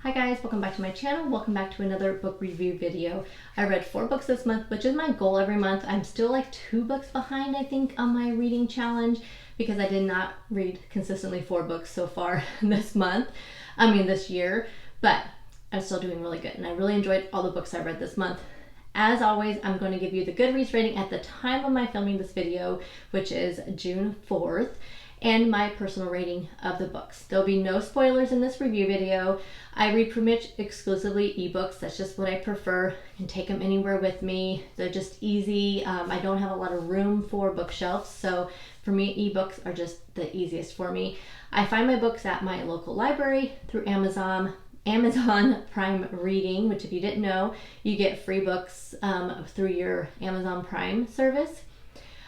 Hi guys, welcome back to my channel. Welcome back to another book review video. I read 4 books this month, which is my goal every month. I'm still like 2 books behind, I think, on my reading challenge because I did not read consistently 4 books so far this year, but I'm still doing really good and I really enjoyed all the books I read this month. As always, I'm going to give you the Goodreads rating at the time of my filming this video, which is June 4th. And my personal rating of the books. There'll be no spoilers in this review video. I read pretty much exclusively ebooks. That's just what I prefer. I can take them anywhere with me. They're just easy. I don't have a lot of room for bookshelves, so for me, ebooks are just the easiest for me. I find my books at my local library through Amazon Prime Reading, which if you didn't know, you get free books through your Amazon Prime service.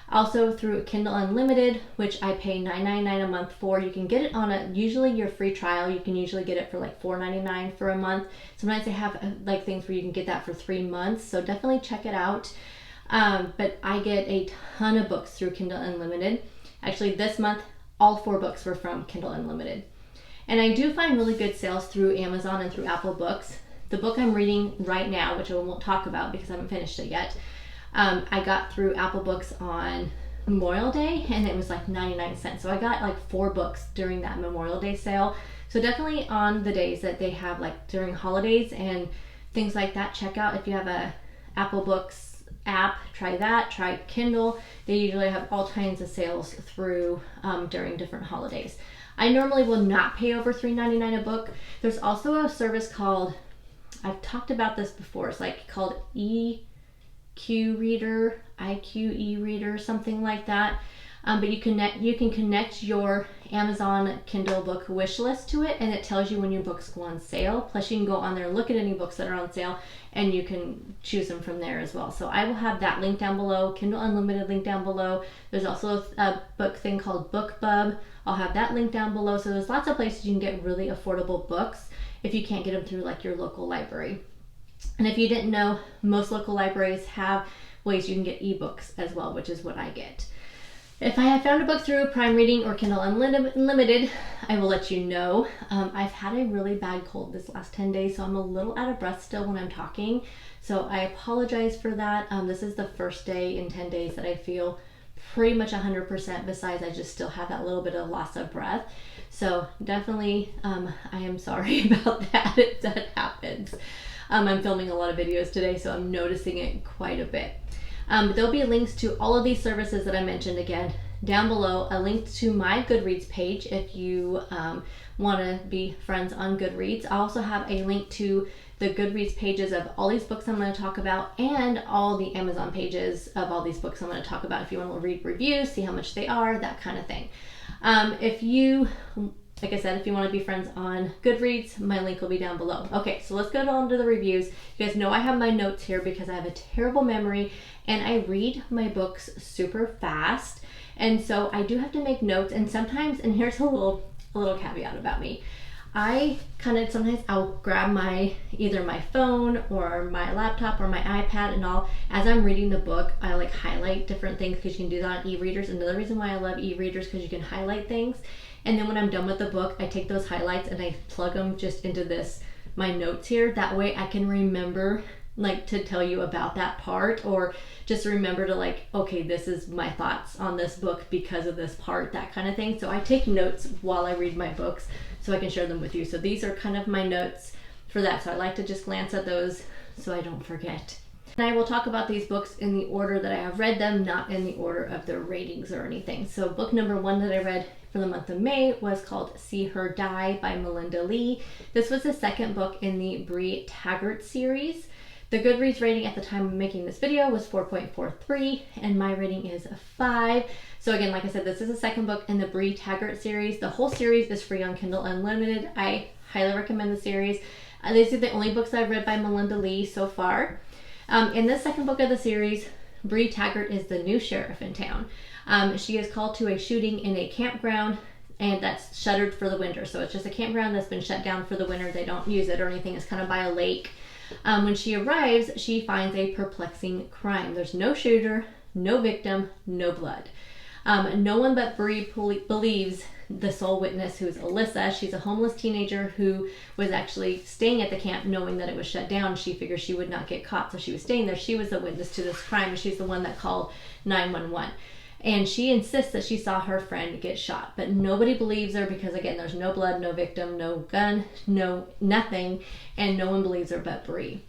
Also through Kindle Unlimited, which I pay $9.99 a month for. You can get it on usually your free trial, you can usually get it for like $4.99 for a month. Sometimes they have like things where you can get that for 3 months, so definitely check it out. But I get a ton of books through Kindle Unlimited. Actually, this month, all 4 books were from Kindle Unlimited. And I do find really good sales through Amazon and through Apple Books. The book I'm reading right now, which I won't talk about because I haven't finished it yet, I got through Apple Books on Memorial Day and it was like 99 cents. So I got like 4 books during that Memorial Day sale. So definitely on the days that they have like during holidays and things like that, check out if you have a Apple Books app, try that, try Kindle. They usually have all kinds of sales through during different holidays. I normally will not pay over $3.99 a book. There's also a service called, I've talked about this before, it's like called IQ Reader, something like that. But you can connect your Amazon Kindle book wish list to it, and it tells you when your books go on sale. Plus, you can go on there and look at any books that are on sale, and you can choose them from there as well. So I will have that link down below, Kindle Unlimited link down below. There's also a book thing called BookBub. I'll have that link down below. So there's lots of places you can get really affordable books if you can't get them through like your local library. And if you didn't know, most local libraries have ways you can get ebooks as well, which is what I get. If I have found a book through Prime Reading or Kindle Unlimited, I will let you know. I've had a really bad cold this last 10 days, so I'm a little out of breath still when I'm talking. So I apologize for that. This is the first day in 10 days that I feel pretty much 100%, besides I just still have that little bit of loss of breath. So definitely, I am sorry about that if that happens. I'm filming a lot of videos today, so I'm noticing it quite a bit. There'll be links to all of these services that I mentioned again down below. A link to my Goodreads page if you want to be friends on Goodreads. I also have a link to the Goodreads pages of all these books I'm going to talk about and all the Amazon pages of all these books I'm going to talk about if you want to read reviews, see how much they are, that kind of thing. Like I said, if you want to be friends on Goodreads, my link will be down below. Okay, so let's go on to the reviews. You guys know I have my notes here because I have a terrible memory and I read my books super fast. And so I do have to make notes, and sometimes, and here's a little caveat about me. Sometimes I'll grab either my phone or my laptop or my iPad, and as I'm reading the book, I like highlight different things because you can do that on e-readers. Another reason why I love e-readers because you can highlight things. And then when I'm done with the book, I take those highlights and I plug them just into my notes here. That way I can remember like to tell you about that part, or just remember to like, okay, this is my thoughts on this book because of this part, that kind of thing. So I take notes while I read my books so I can share them with you. So these are kind of my notes for that. So I like to just glance at those so I don't forget. And I will talk about these books in the order that I have read them, not in the order of their ratings or anything. So book number 1 that I read for the month of May was called See Her Die by Melinda Lee. This was the second book in the Bree Taggart series. The Goodreads rating at the time of making this video was 4.43 and my rating is 5. So again, like I said, this is the second book in the Bree Taggart series. The whole series is free on Kindle Unlimited. I highly recommend the series. These are the only books I've read by Melinda Lee so far. In this second book of the series, Bree Taggart is the new sheriff in town. She is called to a shooting in a campground, and that's shuttered for the winter. So it's just a campground that's been shut down for the winter. They don't use it or anything. It's kind of by a lake. When she arrives, she finds a perplexing crime. There's no shooter, no victim, no blood. No one but Bree believes the sole witness, who's Alyssa. She's a homeless teenager who was actually staying at the camp knowing that it was shut down. She figured she would not get caught, so she was staying there. She was a witness to this crime, and she's the one that called 911. And she insists that she saw her friend get shot, but nobody believes her because, again, there's no blood, no victim, no gun, no nothing, and no one believes her but Bree.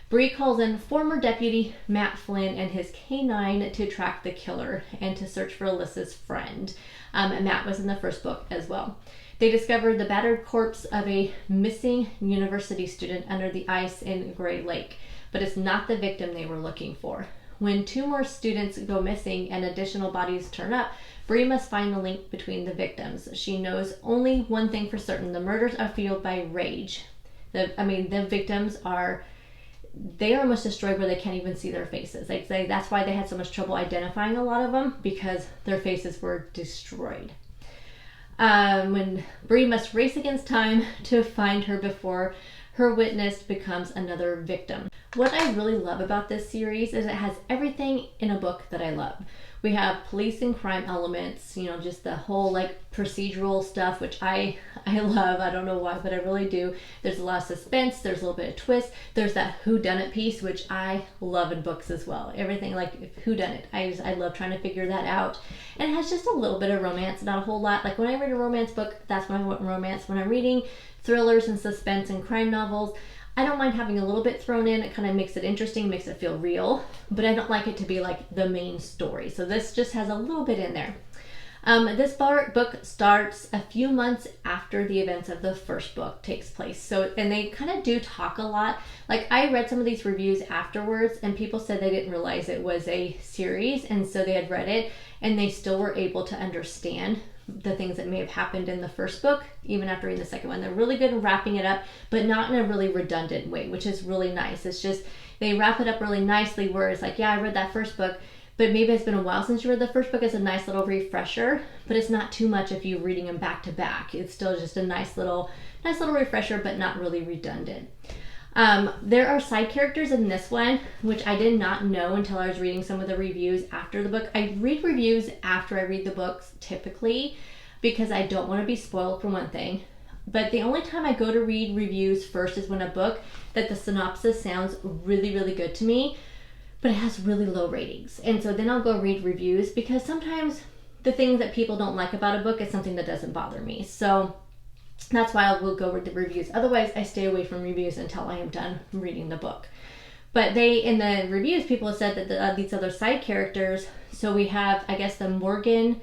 Bree calls in former deputy Matt Flynn and his K9 to track the killer and to search for Alyssa's friend. And Matt was in the first book as well. They discovered the battered corpse of a missing university student under the ice in Gray Lake, but it's not the victim they were looking for. When 2 more students go missing and additional bodies turn up, Bree must find the link between the victims. She knows only one thing for certain: the murders are fueled by rage. The victims are almost destroyed where they can't even see their faces. They say that's why they had so much trouble identifying a lot of them, because their faces were destroyed. When Bree must race against time to find her before her witness becomes another victim. What I really love about this series is it has everything in a book that I love. We have police and crime elements, just the whole procedural stuff, which I love. I don't know why, but I really do. There's a lot of suspense. There's a little bit of twist. There's that whodunit piece, which I love in books as well. Everything like whodunit. I love trying to figure that out. And it has just a little bit of romance, not a whole lot. Like when I read a romance book, that's when I want romance. When I'm reading thrillers and suspense and crime novels, I don't mind having a little bit thrown in. It kind of makes it interesting, makes it feel real, but I don't like it to be like the main story. So this just has a little bit in there. This book starts a few months after the events of the first book takes place. And they kind of do talk a lot. Like I read some of these reviews afterwards, and people said they didn't realize it was a series, and so they had read it and they still were able to understand the things that may have happened in the first book, even after reading the second one. They're really good at wrapping it up, but not in a really redundant way, which is really nice. It's just, they wrap it up really nicely where it's like, yeah, I read that first book, but maybe it's been a while since you read the first book. It's a nice little refresher, but it's not too much if you're reading them back to back. It's still just a nice little refresher, but not really redundant. There are side characters in this one, which I did not know until I was reading some of the reviews after the book. I read reviews after I read the books typically because I don't want to be spoiled for one thing. But the only time I go to read reviews first is when a book that the synopsis sounds really, really good to me, but it has really low ratings. And so then I'll go read reviews because sometimes the things that people don't like about a book is something that doesn't bother me. So that's why I will go read the reviews. Otherwise, I stay away from reviews until I am done reading the book. But in the reviews, people have said that these other side characters, so we have, I guess, the Morgan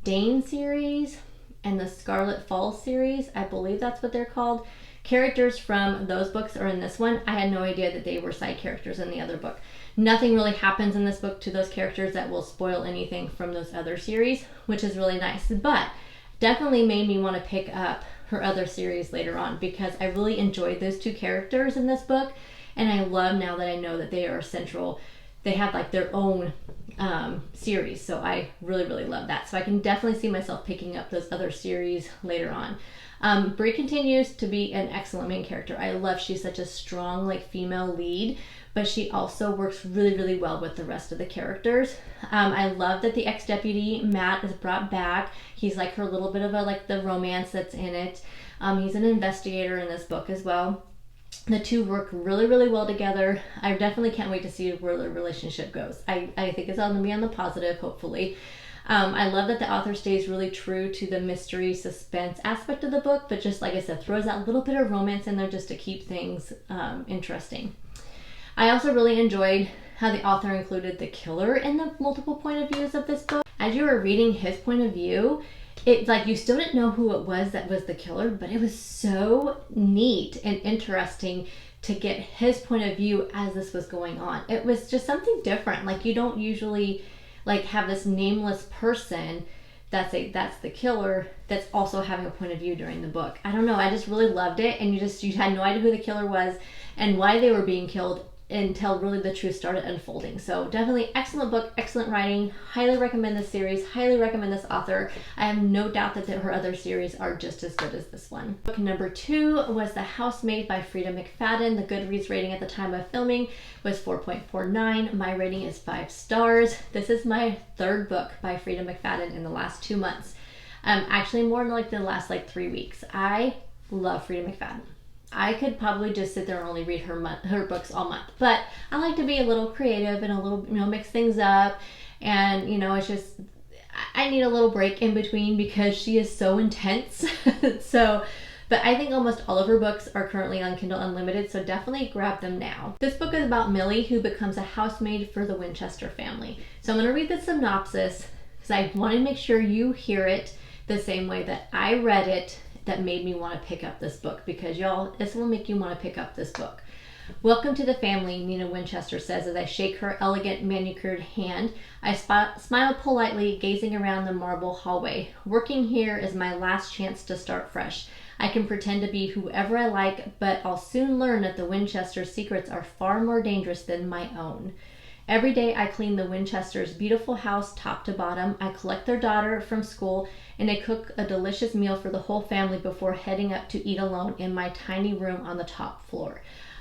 Dane series and the Scarlet Falls series. I believe that's what they're called. Characters from those books are in this one. I had no idea that they were side characters in the other book. Nothing really happens in this book to those characters that will spoil anything from those other series, which is really nice. But definitely made me want to pick up her other series later on because I really enjoyed those 2 characters in this book, and I love now that I know that they are central. They have like their own series, so I really, really love that. So I can definitely see myself picking up those other series later on. Brie continues to be an excellent main character. I love she's such a strong female lead, but she also works really, really well with the rest of the characters. I love that the ex-deputy Matt is brought back. He's like her little bit of the romance that's in it. He's an investigator in this book as well. The 2 work really, really well together. I definitely can't wait to see where their relationship goes. I think it's all going to be on the positive, hopefully. I love that the author stays really true to the mystery suspense aspect of the book, but just like I said, throws that little bit of romance in there just to keep things interesting. I also really enjoyed how the author included the killer in the multiple point of views of this book. As you were reading his point of view, it's like you still didn't know who it was that was the killer, but it was so neat and interesting to get his point of view as this was going on. It was just something different. Like you don't usually have this nameless person that's the killer that's also having a point of view during the book. I don't know, I just really loved it, and you had no idea who the killer was and why they were being killed until really the truth started unfolding. So definitely excellent book, excellent writing. Highly recommend this series, highly recommend this author. I have no doubt that her other series are just as good as this one. Book number 2 was The Housemaid by Frida McFadden. The Goodreads rating at the time of filming was 4.49. My rating is 5 stars. This is my 3rd book by Frida McFadden in the last 2 months. Actually more in like the last like 3 weeks. I love Frida McFadden. I could probably just sit there and only read her books all month, but I like to be a little creative and a little, mix things up. And, it's just, I need a little break in between because she is so intense. But I think almost all of her books are currently on Kindle Unlimited, so definitely grab them now. This book is about Millie, who becomes a housemaid for the Winchester family. So I'm going to read the synopsis because I want to make sure you hear it the same way that I read it, that made me want to pick up this book, because y'all, this will make you want to pick up this book. Welcome to the family, Nina Winchester says as I shake her elegant manicured hand. I smile politely, gazing around the marble hallway. Working here is my last chance to start fresh. I can pretend to be whoever I like, but I'll soon learn that the Winchester secrets are far more dangerous than my own. Every day I clean the Winchesters' beautiful house top to bottom. I collect their daughter from school, and I cook a delicious meal for the whole family before heading up to eat alone in my tiny room on the top floor.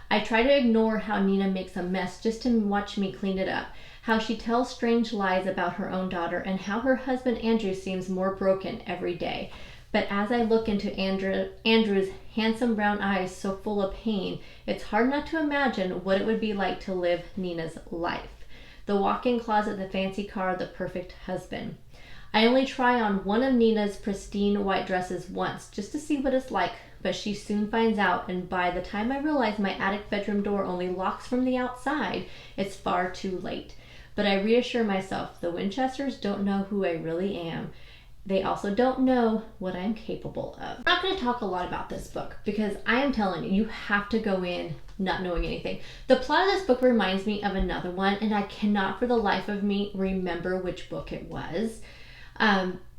I try to ignore how Nina makes a mess just to watch me clean it up, how she tells strange lies about her own daughter, and how her husband Andrew seems more broken every day. But as I look into Andrew's handsome brown eyes so full of pain, it's hard not to imagine what it would be like to live Nina's life. The walk-in closet, the fancy car, the perfect husband. I only try on one of Nina's pristine white dresses once, just to see what it's like, but she soon finds out, and by the time I realize my attic bedroom door only locks from the outside, it's far too late. But I reassure myself, the Winchesters don't know who I really am. They also don't know what I'm capable of. I'm not going to talk a lot about this book because I am telling you, you have to go in not knowing anything. The plot of this book reminds me of another one, and I cannot for the life of me remember which book it was,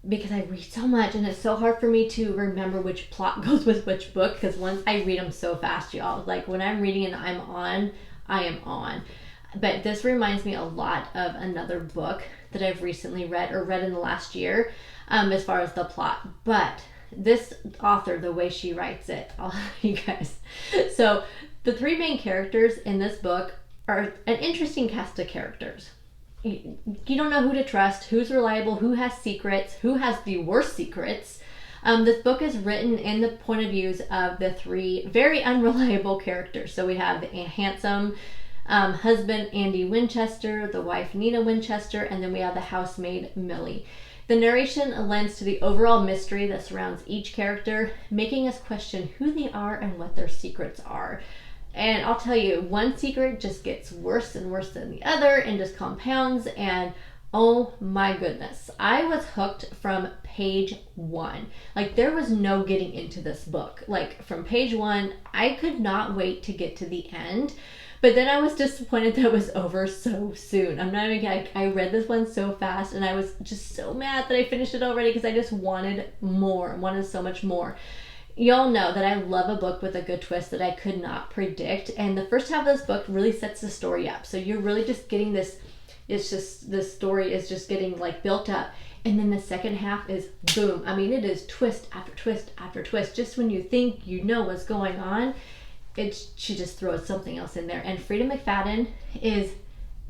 because I read so much and it's so hard for me to remember which plot goes with which book, because once I read them so fast, y'all, like when I'm reading and I'm on, I am on. But this reminds me a lot of another book that I've recently read or read in the last year, as far as the plot. But this author, the way she writes it, you guys. So the three main characters in this book are an interesting cast of characters. You don't know who to trust, who's reliable, who has secrets, who has the worst secrets. This book is written in the point of views of the three very unreliable characters. So we have the handsome husband Andy Winchester, the wife Nina Winchester, and then we have the housemaid Millie. The narration lends to the overall mystery that surrounds each character, making us question who they are and what their secrets are. And I'll tell you, one secret just gets worse and worse than the other and just compounds, and oh my goodness. I was hooked from page 1. Like, there was no getting into this book. Like, from page 1, I could not wait to get to the end. But then I was disappointed that it was over so soon. I'm not even kidding. I read this one so fast, and I was just so mad that I finished it already because I just wanted more. Wanted so much more. Y'all know that I love a book with a good twist that I could not predict. And the first half of this book really sets the story up. So you're really just getting this, it's just, this story is just getting like built up. And then the second half is boom. I mean, it is twist after twist after twist. Just when you think you know what's going on, she just throws something else in there. And Frida McFadden is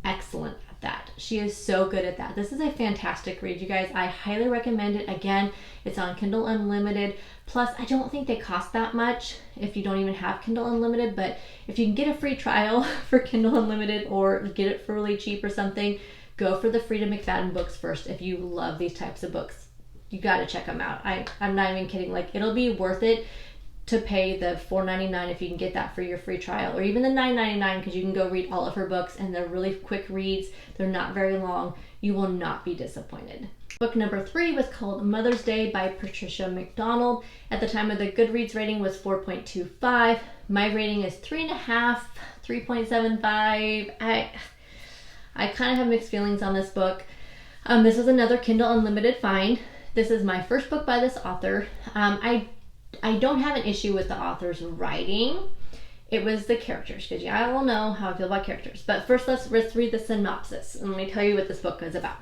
excellent at that. She is so good at that. This is a fantastic read, you guys. I highly recommend it. Again, it's on Kindle Unlimited. Plus, I don't think they cost that much if you don't even have Kindle Unlimited, but if you can get a free trial for Kindle Unlimited or get it for really cheap or something, go for the Frida McFadden books first. If you love these types of books, you got to check them out. I'm not even kidding. Like, it'll be worth it to pay the $4.99 if you can get that for your free trial, or even the $9.99 because you can go read all of her books, and they're really quick reads. They're not very long. You will not be disappointed. Book number 3 was called Mother's Day by Patricia McDonald. At the time of the Goodreads rating was 4.25. My rating is 3.5, 3.75. I kind of have mixed feelings on this book. This is another Kindle Unlimited find. This is my first book by this author. I don't have an issue with the author's writing. It was the characters, because I all know how I feel about characters. But first, let's read the synopsis, and let me tell you what this book is about.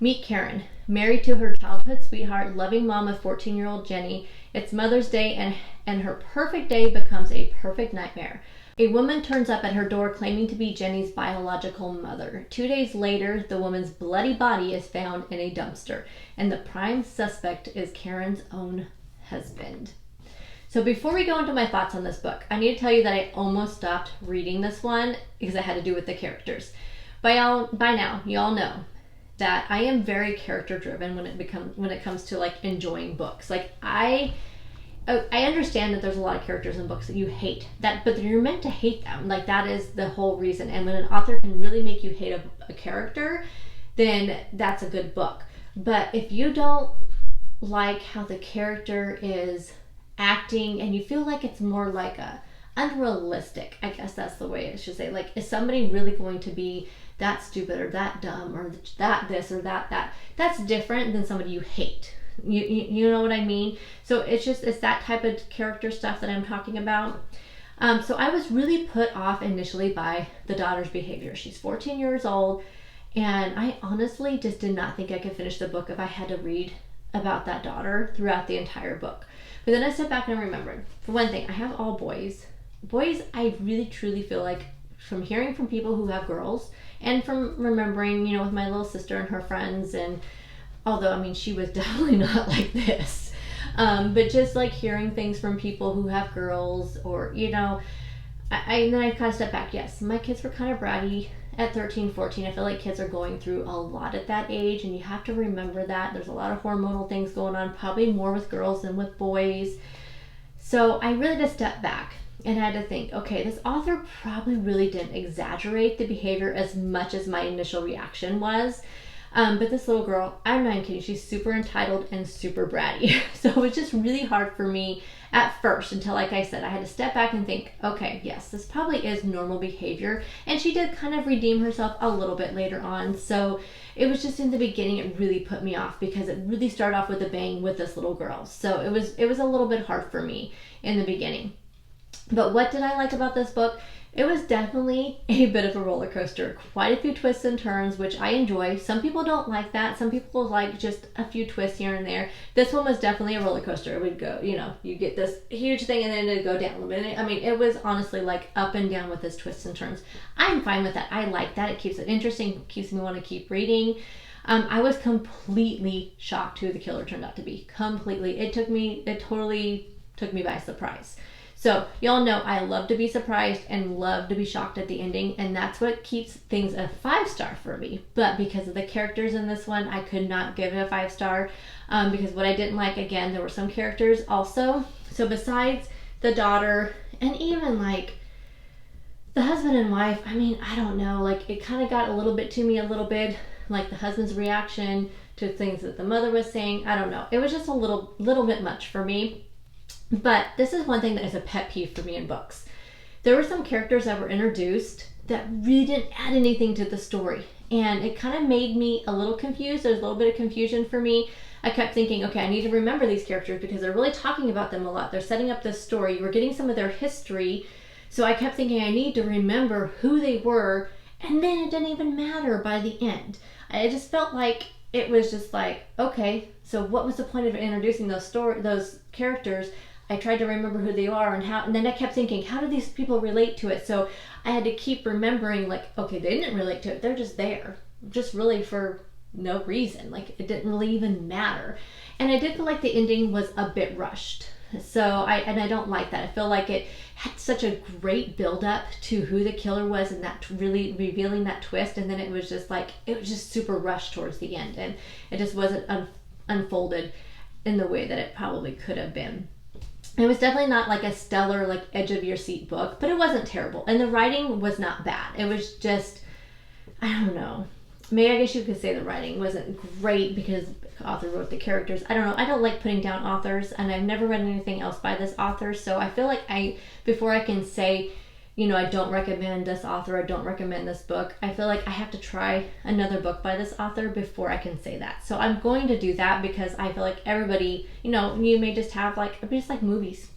Meet Karen, married to her childhood sweetheart, loving mom of 14-year-old Jenny, It's Mother's Day, and her perfect day becomes a perfect nightmare. A woman turns up at her door claiming to be Jenny's biological mother. 2 days later, the woman's bloody body is found in a dumpster, and the prime suspect is Karen's own husband. So before we go into my thoughts on this book, I need to tell you that I almost stopped reading this one because it had to do with the characters. By now, y'all know that I am very character driven when it comes to like enjoying books. Like I understand that there's a lot of characters in books that you hate, but you're meant to hate them. Like that is the whole reason. And when an author can really make you hate a character, then that's a good book. But if you don't like how the character is acting and you feel like it's more like a unrealistic, I guess that's the way I should say, like is somebody really going to be that stupid or that dumb or that this or that, that's different than somebody you hate. You know what I mean? So it's that type of character stuff that I'm talking about. So I was really put off initially by the daughter's behavior. She's 14 years old, and I honestly just did not think I could finish the book if I had to read about that daughter throughout the entire book. But then I stepped back and remembered, for one thing, I have all boys. Boys, I really truly feel like, from hearing from people who have girls and from remembering, with my little sister and her friends, and although, I mean, she was definitely not like this, but just like hearing things from people who have girls or, then I kind of stepped back. Yes, my kids were kind of bratty at 13, 14. I feel like kids are going through a lot at that age, and you have to remember that. There's a lot of hormonal things going on, probably more with girls than with boys. So I really just stepped back and had to think, okay, this author probably really didn't exaggerate the behavior as much as my initial reaction was. But this little girl, I'm not kidding, she's super entitled and super bratty. So it was just really hard for me at first until, like I said, I had to step back and think, okay, yes, this probably is normal behavior. And she did kind of redeem herself a little bit later on. So it was just in the beginning, it really put me off because it really started off with a bang with this little girl. So it was a little bit hard for me in the beginning. But what did I like about this book? It was definitely a bit of a roller coaster. Quite a few twists and turns, which I enjoy. Some people don't like that. Some people like just a few twists here and there. This one was definitely a roller coaster. It would go, you get this huge thing and then it'd go down a little bit. I mean, it was honestly like up and down with this twists and turns. I'm fine with that. I like that. It keeps it interesting, keeps me want to keep reading. I was completely shocked who the killer turned out to be. Completely. It totally took me by surprise. So y'all know I love to be surprised and love to be shocked at the ending, and that's what keeps things a 5-star for me. But because of the characters in this one, I could not give it a 5-star because what I didn't like, again, there were some characters also. So besides the daughter and even like the husband and wife, I mean, I don't know, like it kind of got a little bit to me, a little bit like the husband's reaction to things that the mother was saying. I don't know. It was just a little bit much for me. But this is one thing that is a pet peeve for me in books. There were some characters that were introduced that really didn't add anything to the story. And it kind of made me a little confused. There's a little bit of confusion for me. I kept thinking, okay, I need to remember these characters because they're really talking about them a lot. They're setting up this story. We're getting some of their history. So I kept thinking I need to remember who they were. And then it didn't even matter by the end. I just felt like it was just like, okay, so what was the point of introducing those characters? I tried to remember who they are and then I kept thinking, how do these people relate to it? So I had to keep remembering, like, okay, they didn't relate to it. They're just there, just really for no reason. Like, it didn't really even matter. And I did feel like the ending was a bit rushed. So I don't like that. I feel like it had such a great build up to who the killer was and that really revealing that twist. And then it was just super rushed towards the end. And it just wasn't unfolded in the way that it probably could have been. It was definitely not like a stellar, like edge of your seat book, but it wasn't terrible. And the writing was not bad. It was just, I don't know. Maybe I guess you could say the writing wasn't great because the author wrote the characters. I don't know. I don't like putting down authors, and I've never read anything else by this author. So I feel like before I can say, I don't recommend this author, I don't recommend this book, I feel like I have to try another book by this author before I can say that. So I'm going to do that because I feel like everybody, you may just have just like movies.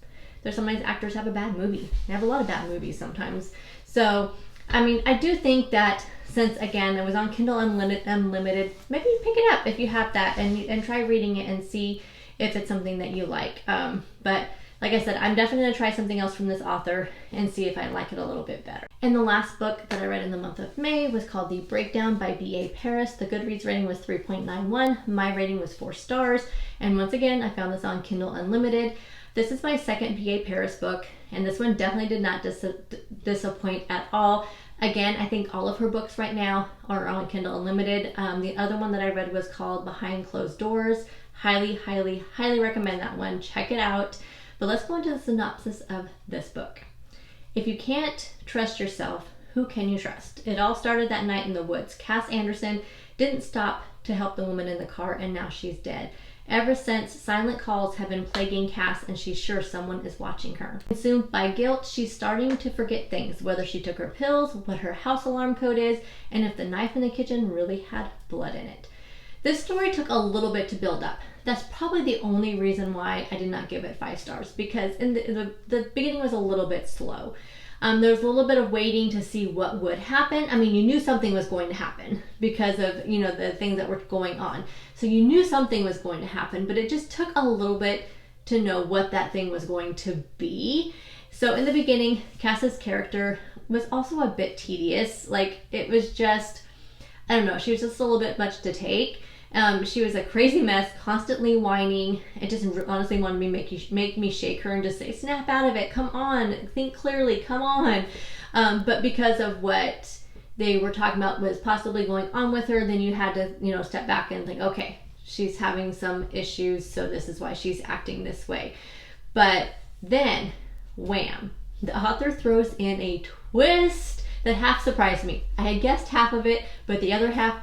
There's sometimes actors have a bad movie. They have a lot of bad movies sometimes. So, I mean, I do think that since, again, it was on Kindle Unlimited, maybe pick it up if you have that and try reading it and see if it's something that you like. But like I said, I'm definitely going to try something else from this author and see if I like it a little bit better. And the last book that I read in the month of May was called The Breakdown by B.A. Paris. The Goodreads rating was 3.91. My rating was 4 stars. And once again, I found this on Kindle Unlimited. This is my second B.A. Paris book, and this one definitely did not disappoint at all. Again, I think all of her books right now are on Kindle Unlimited. The other one that I read was called Behind Closed Doors. Highly, highly, highly recommend that one. Check it out. But let's go into the synopsis of this book. If you can't trust yourself, who can you trust? It all started that night in the woods. Cass Anderson didn't stop to help the woman in the car, and now she's dead. Ever since, silent calls have been plaguing Cass, and she's sure someone is watching her. Consumed by guilt, she's starting to forget things, whether she took her pills, what her house alarm code is, and if the knife in the kitchen really had blood in it. This story took a little bit to build up. That's probably the only reason why I did not give it 5 stars, because in the beginning was a little bit slow. There was a little bit of waiting to see what would happen. I mean, you knew something was going to happen because of, you know, the things that were going on. So you knew something was going to happen, but it just took a little bit to know what that thing was going to be. So in the beginning, Cass's character was also a bit tedious. Like, it was just, I don't know, she was just a little bit much to take. She was a crazy mess, constantly whining. It just honestly wanted me make me shake her and just say, snap out of it, come on, think clearly, come on. But because of what they were talking about was possibly going on with her, then you had to, you know, step back and think, okay, she's having some issues, so this is why she's acting this way. But then, wham, the author throws in a twist that half surprised me. I had guessed half of it, but the other half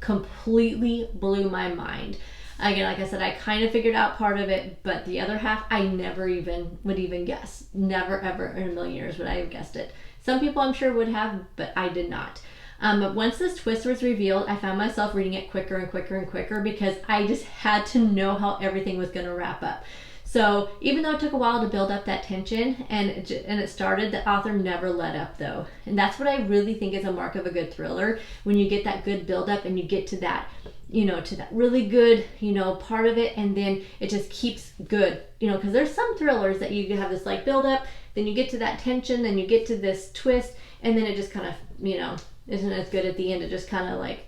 completely blew my mind. Again, like I said, I kind of figured out part of it, but the other half I never even would guess. Never ever in a million years would I have guessed it. Some people I'm sure would have, but I did not. But once this twist was revealed, I found myself reading it quicker and quicker and quicker because I just had to know how everything was going to wrap up. So even though it took a while to build up that tension and it started, the author never let up though. And that's what I really think is a mark of a good thriller, when you get that good build up and you get to that, you know, to that really good, you know, part of it, and then it just keeps good, you know, because there's some thrillers that you have this like build up, then you get to that tension, then you get to this twist, and then it just kind of, you know, isn't as good at the end. It just kind of like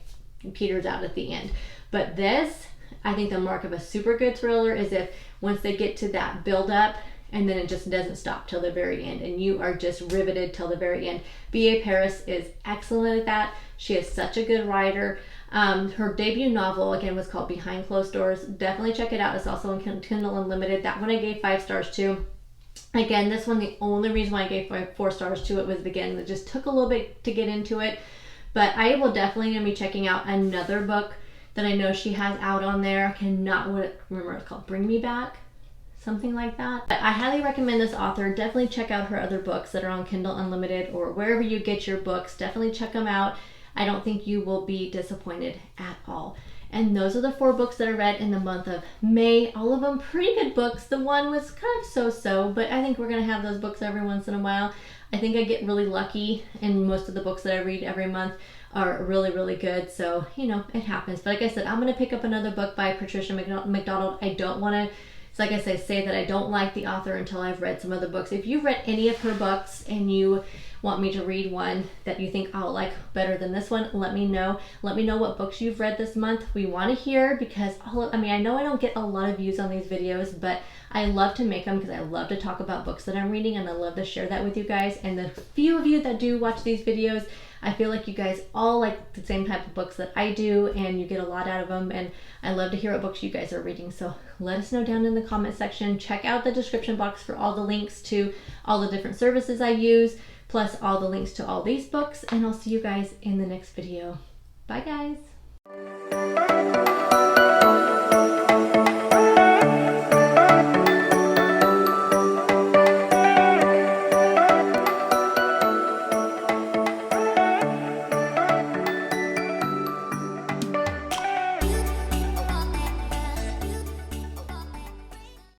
peters out at the end. But this, I think the mark of a super good thriller is if once they get to that build up and then it just doesn't stop till the very end and you are just riveted till the very end. B.A. Paris is excellent at that. She is such a good writer. Her debut novel, again, was called Behind Closed Doors. Definitely check it out. It's also on Kindle Unlimited. That one I gave 5 stars to. Again, this one, the only reason why I gave 4 stars to it was, again, it just took a little bit to get into it. But I will definitely going to be checking out another book that I know she has out on there. I cannot remember what it's called. Bring Me Back? Something like that. But I highly recommend this author. Definitely check out her other books that are on Kindle Unlimited or wherever you get your books. Definitely check them out. I don't think you will be disappointed at all. And those are the 4 books that I read in the month of May. All of them pretty good books. The one was kind of so-so, but I think we're going to have those books every once in a while. I think I get really lucky, and most of the books that I read every month are really, really good. So, you know, it happens. But like I said, I'm going to pick up another book by Patricia McDonald. I don't want to, like I say that I don't like the author until I've read some other books. If you've read any of her books and you want me to read one that you think I'll like better than this one, let me know. Let me know what books you've read this month. We want to hear, because I know I don't get a lot of views on these videos, but I love to make them because I love to talk about books that I'm reading, and I love to share that with you guys. And the few of you that do watch these videos, I feel like you guys all like the same type of books that I do, and you get a lot out of them, and I love to hear what books you guys are reading. So let us know down in the comment section. Check out the description box for all the links to all the different services I use, plus all the links to all these books, and I'll see you guys in the next video. Bye guys.